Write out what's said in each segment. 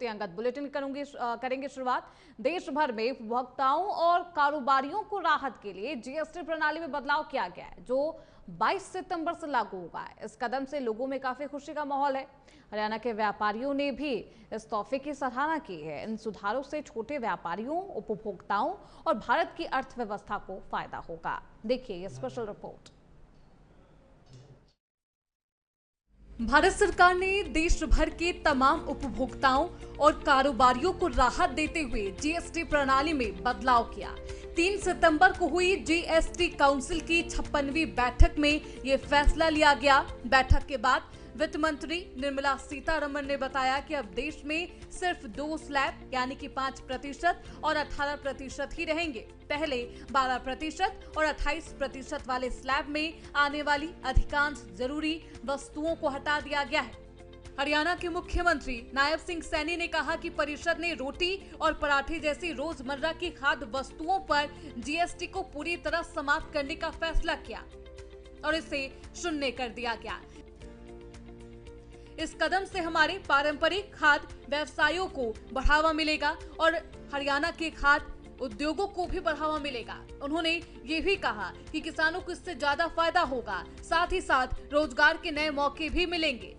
Nifty Angad bulletin करेंगे शुरुआत। देश भर में उपभोक्ताओं और कारोबारियों को राहत के लिए जीएसटी प्रणाली में बदलाव किया गया है, जो 22 सितंबर से लागू होगा। इस कदम से लोगों में काफी खुशी का माहौल है। हरियाणा के व्यापारियों ने भी इस तोहफे की सराहना की है। इन सुधारों से छोटे व्यापारियों, उपभोक्ताओं और भारत की अर्थव्यवस्था को फायदा होगा। देखिए ये स्पेशल रिपोर्ट। भारत सरकार ने देश भर के तमाम उपभोक्ताओं और कारोबारियों को राहत देते हुए जीएसटी प्रणाली में बदलाव किया। 3 सितंबर को हुई जीएसटी काउंसिल की 56वीं बैठक में ये फैसला लिया गया। बैठक के बाद वित्त मंत्री निर्मला सीतारमण ने बताया कि अब देश में सिर्फ 2 स्लैब यानी कि 5% और 18% ही रहेंगे। पहले 12% और 28% वाले स्लैब में आने वाली अधिकांश जरूरी वस्तुओं को हटा दिया गया है। हरियाणा के मुख्यमंत्री नायब सिंह सैनी ने कहा कि परिषद ने रोटी और पराठे जैसी रोजमर्रा की खाद्य वस्तुओं पर जीएसटी को पूरी तरह समाप्त करने का फैसला किया और इसे शून्य कर दिया गया। इस कदम से हमारे पारंपरिक खाद्य व्यवसायों को बढ़ावा मिलेगा और हरियाणा के खाद्य उद्योगों को भी बढ़ावा मिलेगा। उन्होंने ये भी कहा कि किसानों को इससे ज्यादा फायदा होगा, साथ ही साथ रोजगार के नए मौके भी मिलेंगे।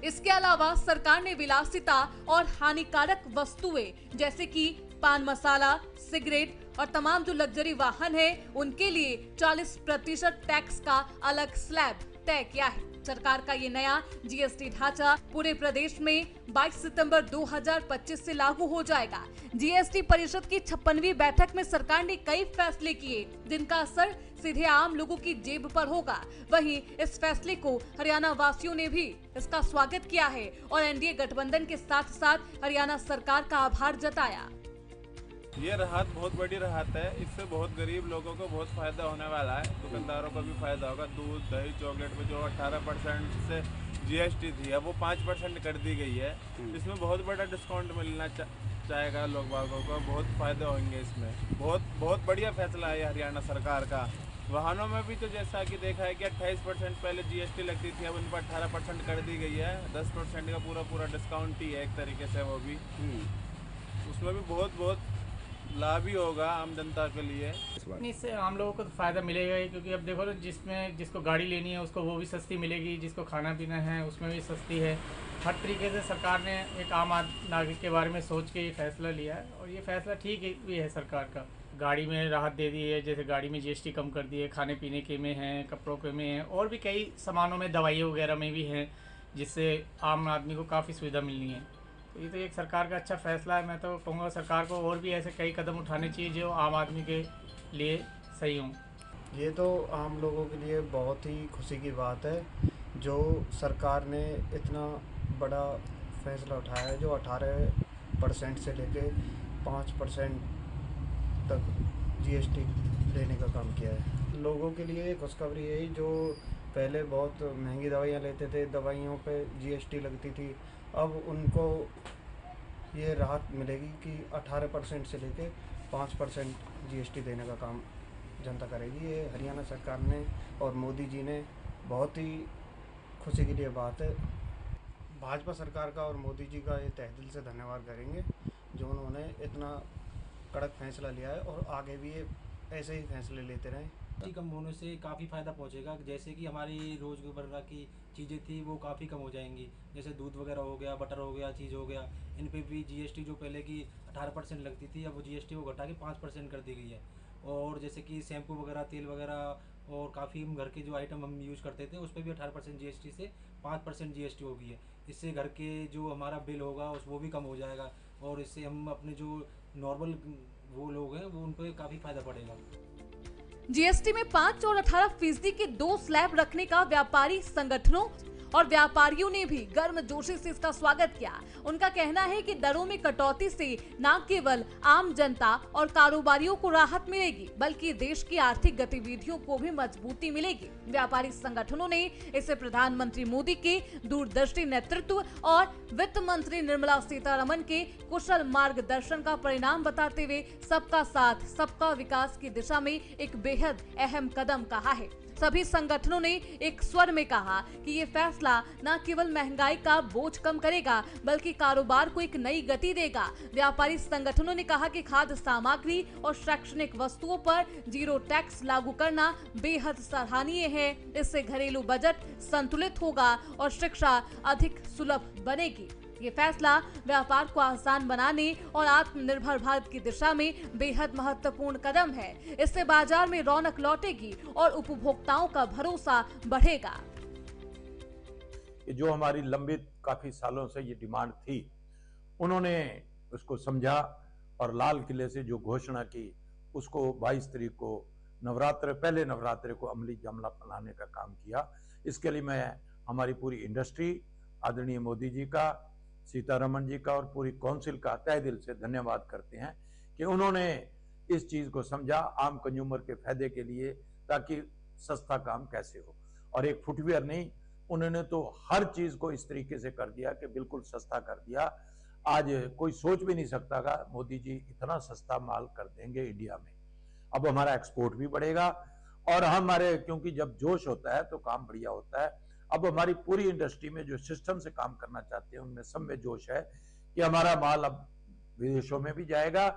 इसके अलावा सरकार ने विलासिता और हानिकारक वस्तुएं जैसे कि पान मसाला, सिगरेट और तमाम जो लग्जरी वाहन है उनके लिए 40% टैक्स का अलग स्लैब तय किया है। सरकार का ये नया जीएसटी ढांचा पूरे प्रदेश में 22 सितंबर 2025 से लागू हो जाएगा। जीएसटी परिषद की 56वीं बैठक में सरकार ने कई फैसले किए जिनका असर सीधे आम लोगों की जेब पर होगा। वहीं इस फैसले को हरियाणा वासियों ने भी इसका स्वागत किया है और एनडीए गठबंधन के साथ साथ हरियाणा सरकार का आभार जताया। ये राहत बहुत बड़ी राहत है। इससे बहुत गरीब लोगों को बहुत फायदा होने वाला है। दुकानदारों को भी फायदा होगा। दूध, दही, चॉकलेट में जो 18% से जीएसटी थी अब वो 5% कर दी गई है। इसमें बहुत बड़ा डिस्काउंट मिलना चाहेगा लोग बागों को, बहुत फायदे होंगे इसमें। बहुत बढ़िया फैसला है हरियाणा सरकार का। वाहनों में भी तो जैसा कि देखा है कि 28% पहले जीएसटी लगती थी, अब उन पर 18% कर दी गई है। 10% का पूरा डिस्काउंट ही है एक तरीके से वो भी। उसमें भी बहुत लाभ ही होगा आम जनता के लिए। इससे आम लोगों को तो फ़ायदा मिलेगा ही, क्योंकि अब देखो जिसको गाड़ी लेनी है उसको वो भी सस्ती मिलेगी, जिसको खाना पीना है उसमें भी सस्ती है। हर तरीके से सरकार ने एक आम नागरिक के बारे में सोच के ये फैसला लिया है और ये फैसला ठीक भी है सरकार का। गाड़ी में राहत दे दी है, जैसे गाड़ी में जीएसटी कम कर दी है, खाने पीने के में है, कपड़ों के में है और भी कई सामानों में, दवाइयों वगैरह में भी हैं, जिससे आम आदमी को काफ़ी सुविधा मिलनी है। तो ये तो एक सरकार का अच्छा फैसला है। मैं तो कहूँगा सरकार को और भी ऐसे कई कदम उठाने चाहिए जो आम आदमी के लिए सही हों। ये तो आम लोगों के लिए बहुत ही खुशी की बात है जो सरकार ने इतना बड़ा फैसला उठाया है, जो 18% से लेके 5% तक जीएसटी लेने का काम किया है। लोगों के लिए खुशखबरी यही, जो पहले बहुत महंगी दवाइयाँ लेते थे, दवाइयों पे जीएसटी लगती थी, अब उनको ये राहत मिलेगी कि 18% से लेके 5% जीएसटी देने का काम जनता करेगी। ये हरियाणा सरकार ने और मोदी जी ने बहुत ही खुशी के लिए बात है। भाजपा सरकार का और मोदी जी का ये तहे दिल से धन्यवाद करेंगे जो उन्होंने इतना कड़क फैसला लिया है और आगे भी ये ऐसे ही फैसले लेते रहें। कम होने से काफ़ी फ़ायदा पहुंचेगा। जैसे कि हमारी रोज़मर्रा की चीज़ें थी वो काफ़ी कम हो जाएंगी, जैसे दूध वगैरह हो गया, बटर हो गया, चीज़ हो गया, इन पे भी जीएसटी जो पहले की 18% लगती थी अब वो जीएसटी को घटा के 5% कर दी गई है। और जैसे कि शैम्पू वगैरह, तेल वगैरह और काफ़ी घर के जो आइटम हम यूज़ करते थे उस पर भी 18% जीएसटी से 5% जीएसटी हो गई है। इससे घर के जो हमारा बिल होगा वो भी कम हो जाएगा और इससे हम अपने जो नॉर्मल वो लोग हैं वो उन पर काफ़ी फ़ायदा पड़ेगा। जीएसटी में 5 और 18% के 2 स्लैब रखने का व्यापारी संगठनों और व्यापारियों ने भी गर्मजोशी से इसका स्वागत किया। उनका कहना है कि दरों में कटौती से न केवल आम जनता और कारोबारियों को राहत मिलेगी बल्कि देश की आर्थिक गतिविधियों को भी मजबूती मिलेगी। व्यापारी संगठनों ने इसे प्रधानमंत्री मोदी के दूरदर्शी नेतृत्व और वित्त मंत्री निर्मला सीतारमण के कुशल मार्गदर्शन का परिणाम बताते हुए सबका साथ सबका विकास की दिशा में एक बेहद अहम कदम कहा है। सभी संगठनों ने एक स्वर में कहा कि ये फैसला न केवल महंगाई का बोझ कम करेगा बल्कि कारोबार को एक नई गति देगा। व्यापारी संगठनों ने कहा कि खाद्य सामग्री और शैक्षणिक वस्तुओं पर जीरो टैक्स लागू करना बेहद सराहनीय है। इससे घरेलू बजट संतुलित होगा और शिक्षा अधिक सुलभ बनेगी। ये फैसला व्यापार को आसान बनाने और आत्मनिर्भर भारत की दिशा में बेहद महत्वपूर्ण कदम है। इससे बाजार में रौनक लौटेगी और उपभोक्ताओं का भरोसा बढ़ेगा। जो हमारी लंबित काफी सालों से ये डिमांड थी, उन्होंने उसको समझा और लाल किले से जो घोषणा की उसको 22 तारीख को पहले नवरात्रे को अमली जमला बनाने का काम किया। इसके लिए मैं हमारी पूरी इंडस्ट्री, आदरणीय मोदी जी का, सीतारमण जी का और पूरी काउंसिल का तहे दिल से धन्यवाद करते हैं कि उन्होंने इस चीज को समझा आम कंज्यूमर के फायदे के लिए, ताकि सस्ता काम कैसे हो। और एक फुटवियर नहीं, उन्होंने तो हर चीज को इस तरीके से कर दिया कि बिल्कुल सस्ता कर दिया। आज कोई सोच भी नहीं सकता था मोदी जी इतना सस्ता माल कर देंगे इंडिया में। अब हमारा एक्सपोर्ट भी बढ़ेगा और हमारे, क्योंकि जब जोश होता है तो काम बढ़िया होता है। अब हमारी पूरी इंडस्ट्री में जो सिस्टम से काम करना चाहते हैं उनमें सब में जोश है कि हमारा माल अब विदेशों में भी जाएगा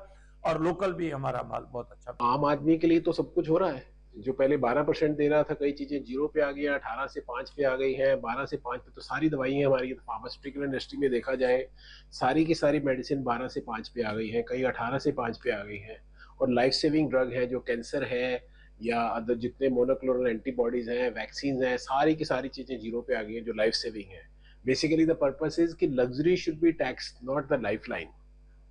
और लोकल भी हमारा माल बहुत अच्छा। आम आदमी के लिए तो सब कुछ हो रहा है। जो पहले 12% दे रहा था, कई चीजें 0 पे आ गई है, 18 से 5 पे आ गई है, 12 से 5 पे। तो सारी दवाइयाँ हमारी फार्मास्यूटिकल इंडस्ट्री में देखा जाए, सारी की सारी मेडिसिन 12 से 5 पे आ गई है, कई 18 से 5 पे आ गई है। और लाइफ सेविंग ड्रग है, जो कैंसर है या अदर जितने मोनोक्लोनल एंटीबॉडीज हैं, वैक्सीन हैं, सारी की सारी चीजें 0 पे आ गई हैं, जो लाइफ सेविंग है। बेसिकली द पर्पस इज कि luxury should be tax, not the lifeline.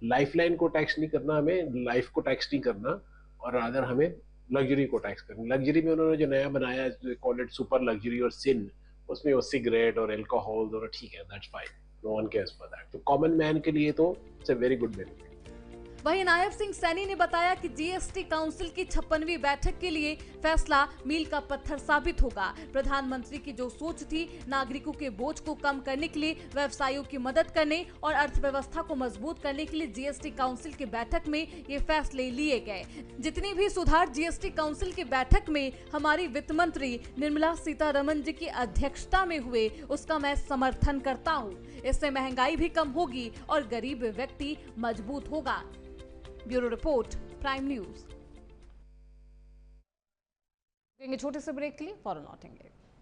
Lifeline को टैक्स नहीं करना हमें, लाइफ को टैक्स नहीं करना, और रादर हमें लग्जरी को टैक्स करना। लग्जरी में उन्होंने जो नया बनाया है, कॉल इट सुपर लग्जरी और सिन, उसमें वो सिगरेट और एल्कोहल दोनों ठीक है, that's fine, no one cares for that. तो कॉमन मैन के लिए तो it's a very good benefit. वहीं नायब सिंह सैनी ने बताया कि जीएसटी काउंसिल की 56वीं बैठक के लिए फैसला मील का पत्थर साबित होगा। प्रधानमंत्री की जो सोच थी, नागरिकों के बोझ को कम करने के लिए, व्यवसायियों की मदद करने और अर्थव्यवस्था को मजबूत करने के लिए जीएसटी काउंसिल की बैठक में ये फैसले लिए गए। जितनी भी सुधार जीएसटी काउंसिल की बैठक में हमारी वित्त मंत्री निर्मला सीतारमण जी की अध्यक्षता में हुए, उसका मैं समर्थन करता हूँ। इससे महंगाई भी कम होगी और गरीब व्यक्ति मजबूत होगा। Bureau report, prime news. छोटे से ब्रेक के लिए फौरन लौटेंगे।